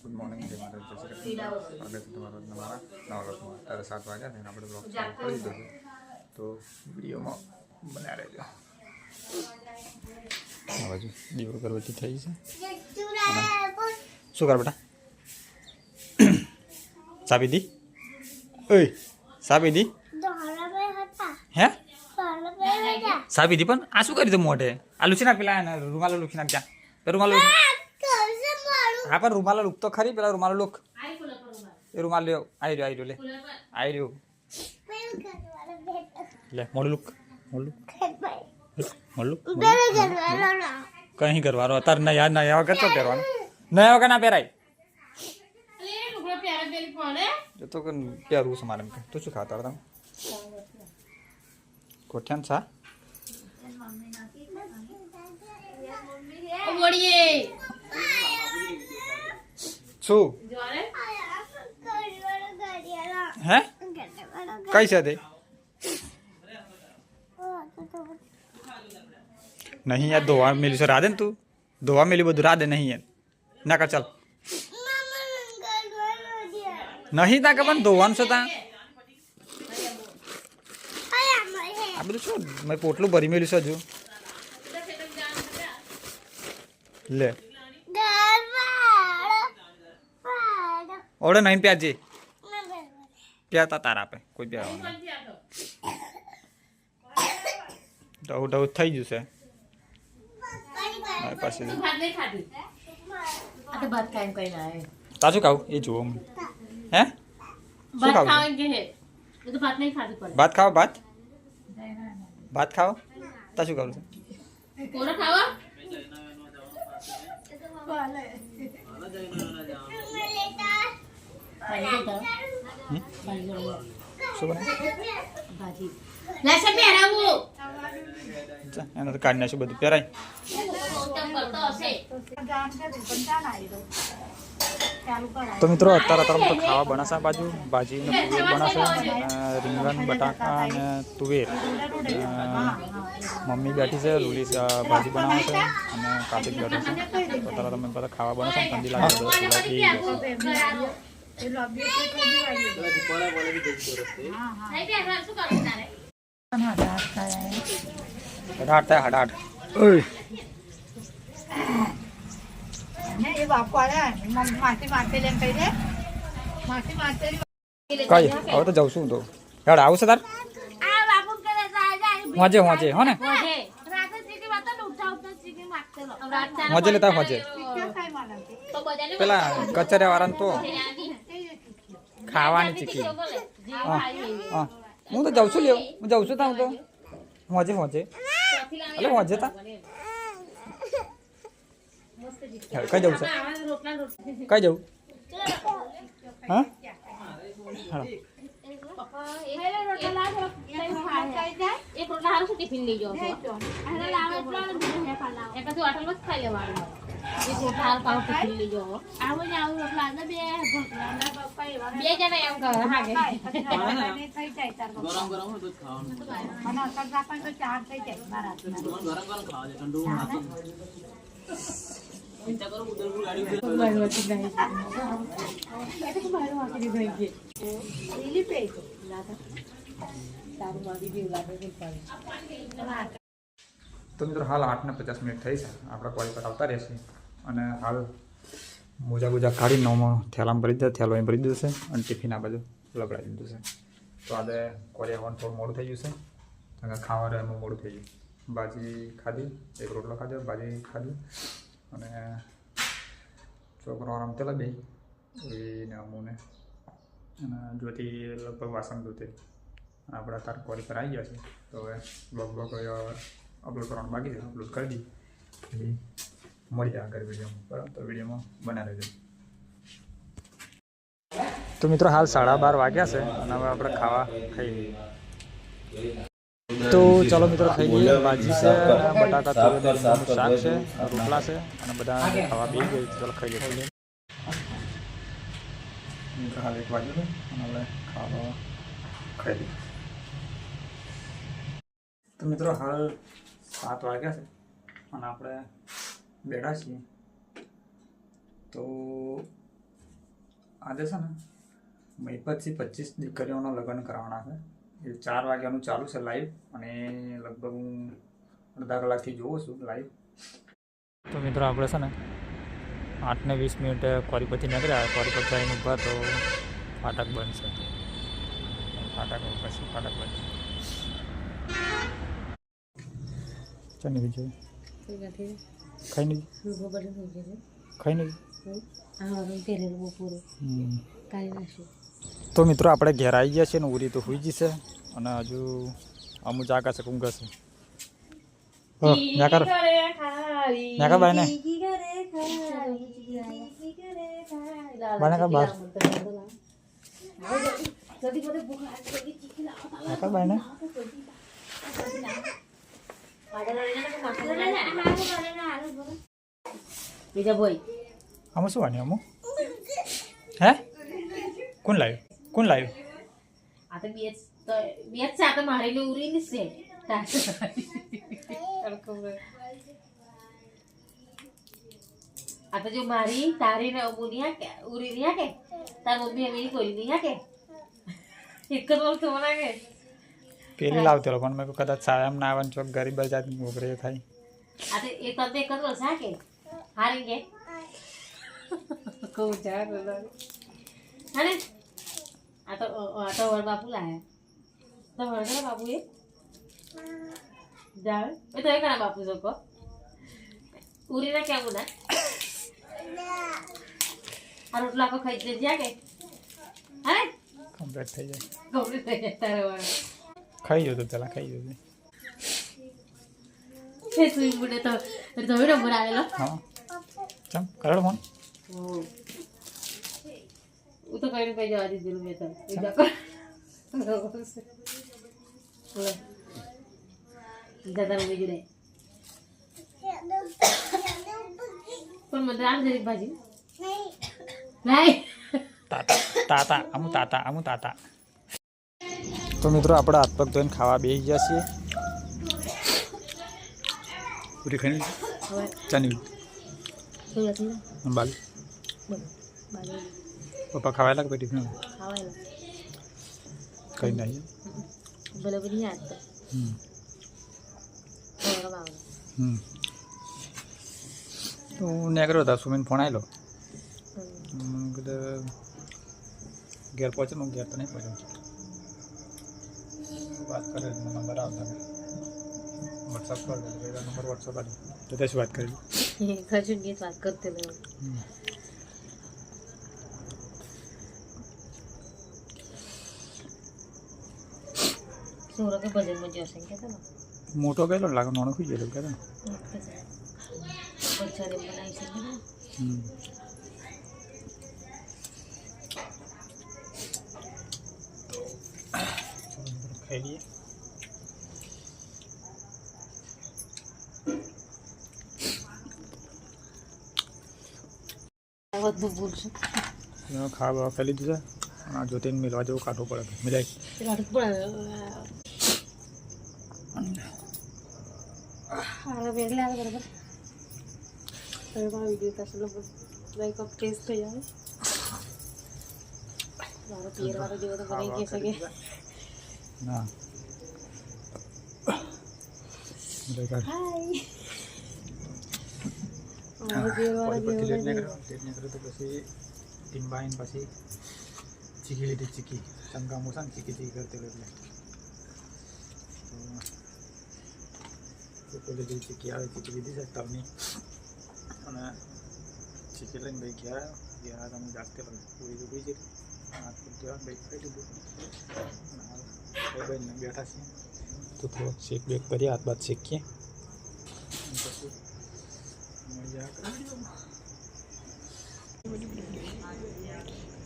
Good morning જય માતા સ્વાગત છે તમારા નવા વ્લોગમાં. અત્યારે 7 વાગ્યા છે અને આપણે વ્લોગ ચાલુ કરી દીધો છે, તો વિડીયોમાં બન્યા રહેજો. આ બાજુ દીવો કરવતી થઈ છે. શું કર બેટા? સાબી દી ઓય સાબી દી હે સાબી દી પણ આ શું કરી દે મોઢે? આ લૂછી નાખ, પેલા રૂમાલો લૂછી નાખ. જા રૂમાલો. હા પણ રૂમાલો લુક તો ખરી, પેલા રૂમાલો લુક. એ રૂમાલ લ્યો. આવી રહ્યો લે આવી રહ્યો લે. મોડું લુક કहीं કરવાનો અત્યારે ના યાદ ના આવ્યા વગર તો પહેરવાનું ના વગર ના પહેરાય. તો પહેરવું છે મારે. તો શું ખાતા તમે? કોઠિયાન છા શું હે કઈ છે તે? नहीं यार धोवा मिली से राधे तू धोवा मिली બધું રાધે નહીં યાર ના કર ચાલ. નહીં તા કે પણ ધોવાનું છે તા. આ બધું શું મેં પોટલું ભરી મેલ્યું છે હજુ. લે ઓડે નહીં પ્યાજી પ્યાતા તારા આપે કોઈ પ્યાવાનું ડઉ ડઉ થઈ ગયું છે. તાજુ ખાવું એ જુઓ. હે શું ખાવું? ભાત ખાઓ? ભાત ખાઓ? તા શું ખાવું છે? એના તો કાઢી નાખ્યું બધું પહેરાય. તો મિત્રો અત્યારે તો ખાવા બનાવશે. બાજુ ભાજી ને તુવેર બનાવશે, રીંગણ બટાકા અને તુવેર. મમ્મી બેઠી છે, લુલી ભાજી બનાવે છે અને કાર્તિક બેઠો છે. તો અત્યારે તમે બધા ખાવા બનાવશે. ઠંડી લાગે હડાટ હડાટ. કઈ હવે તો જઉં છું તો હેડ આવશે તાર હોજે હોજે હો ને હોજે લેતા હોજે. પેલા કચરિયા વાળા તો ખાવાની ચીકી. હા હું તો જાઉં છું લેવું. હું જાઉં છું તા હું તો હોજે હોજે એટલે હોજે તા કઈ જવું છે? કઈ જવું? હા તો મિત્રો હાલ 8:50 થઈ છે. આપણા કોલેજ પર આવતા રહેશે અને હાલ મોજા બોજા કાઢી નવમાં થેલામાં ભરી દીધા. થેલો અહીં ભરી દીધું છે અને ટિફિન આ બાજુ લગડાવી દીધું છે. તો આજે કોલેજ આવવાનું થોડું મોડું થઈ ગયું છે. કારણ કે ખાવાનું એમાં મોડું થઈ ગયું. ભાજી ખાધી, એક રોટલો ખાધો, ભાજી ખાધી અને છોકરો આરામ તેલા બે એને અમુને અને જોતી લગભગ વાસણ ધોતે. આપણે અત્યારે કોલેજ પર આવી ગયા છે. તો હવે બ્લોગ અપલોડ કરવાનું બાકી છે. અપલોડ કરી દઈએ એટલે મળી જાય આગળ વિડીયોમાં. બરાબર, તો વિડીયોમાં બના રહેજો. તો મિત્રો હાલ 12:30 વાગ્યા છે અને હવે આપણે ખાવા ખાઈ લઈએ. તો ચાલો મિત્રો ખાઈ લઈએ. ભાજી છે, બટાકા તુવેરનું શાક છે, રોટલા છે અને બધા ખાવા બેસી ગઈ. ચાલો ખાઈ લઈએ. હાલ 1 વાગ્યું છે અને હવે ખાવા ખાઈ લઈએ. તો મિત્રો હાલ 7 વાગ્યા છે અને આપણે બેઠા છીએ. તો આજે છે ને 25 દીકરીઓનો લગ્ન કરવાના છે. એ 4 વાગ્યાનું ચાલુ છે લાઈવ, અને લગભગ હું અડધા કલાકથી જોઉં છું લાઈવ. તો મિત્રો આપણે છે ને 8:20 કોરી પરથી નીકળ્યા. કોરી પર જઈને ઊભા તો ફાટક બંધ છે. ફાટક પછી ફાટક બંધ. ચાની બીજું ખાઈ નહીં તો મિત્રો આપણે ઘેર આવી ગયા છીએ ને ઉરી તો હોઈ જશે, અને હજુ અમુ જાગા છે કુંગા છે. બાય ને બાર બાય ને બીજા બોય આમાં શું વાની અમુક હે કોણ લાવ્યું આ તો બે ચા તો મારેલી ઉરી ની છે. આ તો જો મારી તારી ને અમુનિયા કે ઉરી રહ્યા કે તાર મમ્મી એમની કોઈ નહીં કે એક જ વખત મને કે પેલી લાવતો પણ મેં કદાચ સાયમ ના આવવાનું ચોક ગરીબ જાત મોકરે થાય. આ તો એક જ વર્ષ હા કે હારી કે કહું જા અરે આ તો વર બાપુ લાયા તો વર બાપુ એ જાવે એ તો એ કણા બાપુ જોકો ઉરી ના કેવું ના આ રોટલા કો ખાઈ દે જા કે અરે કમ્પ્લીટ થઈ જાય તારે વાળ ખાઈ જો તો પેલા ખાઈ જો એ સુઈ મુડે તો વિડિયો બનાવેલો. હા ચમ કરાડો ફોન. હું તો કઈ કઈ જવા દીધું મેં તો દાદા મમ્મી જોડે પણ મને આમ જરી ભાજી નહીં તાતા. તો મિત્રો આપણે હાથ પગ ધોઈને ખાવા બેસી ગયા છીએ. પૂરી ખાઈ ચાની બાલ પપ્પા ખાવાયેલા કે ટિફિન કઈ નહીં તો હું નેકરો હતા સુમીન ફોન આવેલો કીધું ઘેર પહોંચે હું ઘેર તો નહીં પહોંચ્યો. વાત કરે નંબર આવતા વોટ્સઅપ કર નંબર વોટ્સઅપ આવ્યો તો તે શું વાત કરી વાત કરते સોરા કે બજેટ માં જશે કે તો મોટો ગયેલો લાગે નાનો ખુઈ ગયેલો કે બચ્ચા રે બનાવી છે ખાઈ લઈએ. ખાવા ખાઈ લીધું છે. જ્યોતિને મિલવા જેવું કાઢવું પડે મિલાઈ ના પછી ટીમ્બાઈને પછી ચીકી લીધી. ચીકી ચમકા મોસા ને ચીકી કરતી એટલે લીધી ચીકી આવે. ચીકી લીધી છે તલની, અને ચીકી લઈને ભાઈ ગયા તમે જાગતે પૂરી ડૂબી છે. ભાઈ ખાઈ લીધું ભાઈને બેઠા છીએ તો થોડોક શેક બેક કરીએ, હાથ બાદ શેકીએ પછી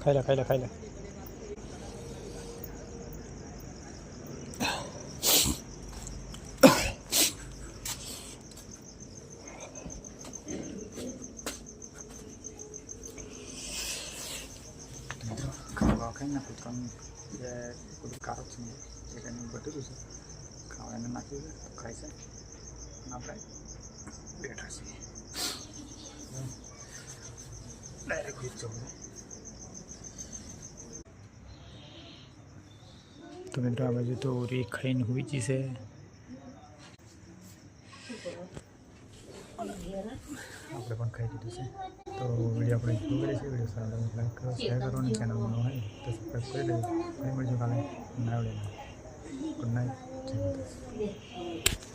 ખાઈ લે ખાવા ખાઈને કૂતરાનું જે બધું કારક છે એક એનું બટેલું છે ખાવા એને નાખ્યું છે તો ખાય છે અને આપણે બેઠા છીએ ડાયરેક્ટ જ જવું તો મિત્રો આ બાજુ તો ઉરી ખાઈને હુઈ ગઈ છે. આપણે પણ ખાઈ લીધું છે. તો વિડીયો આપણે શરૂ કરીએ છીએ. વિડીયો સારો લાગે લાઈક કરો, શેર કરો અને ચેનલમાં ન હોય તો સબસ્ક્રાઈબ કરી દેજો. ફરી મળીશું કાલે નવા વિડીયોમાં. Good night. જય માતાજી.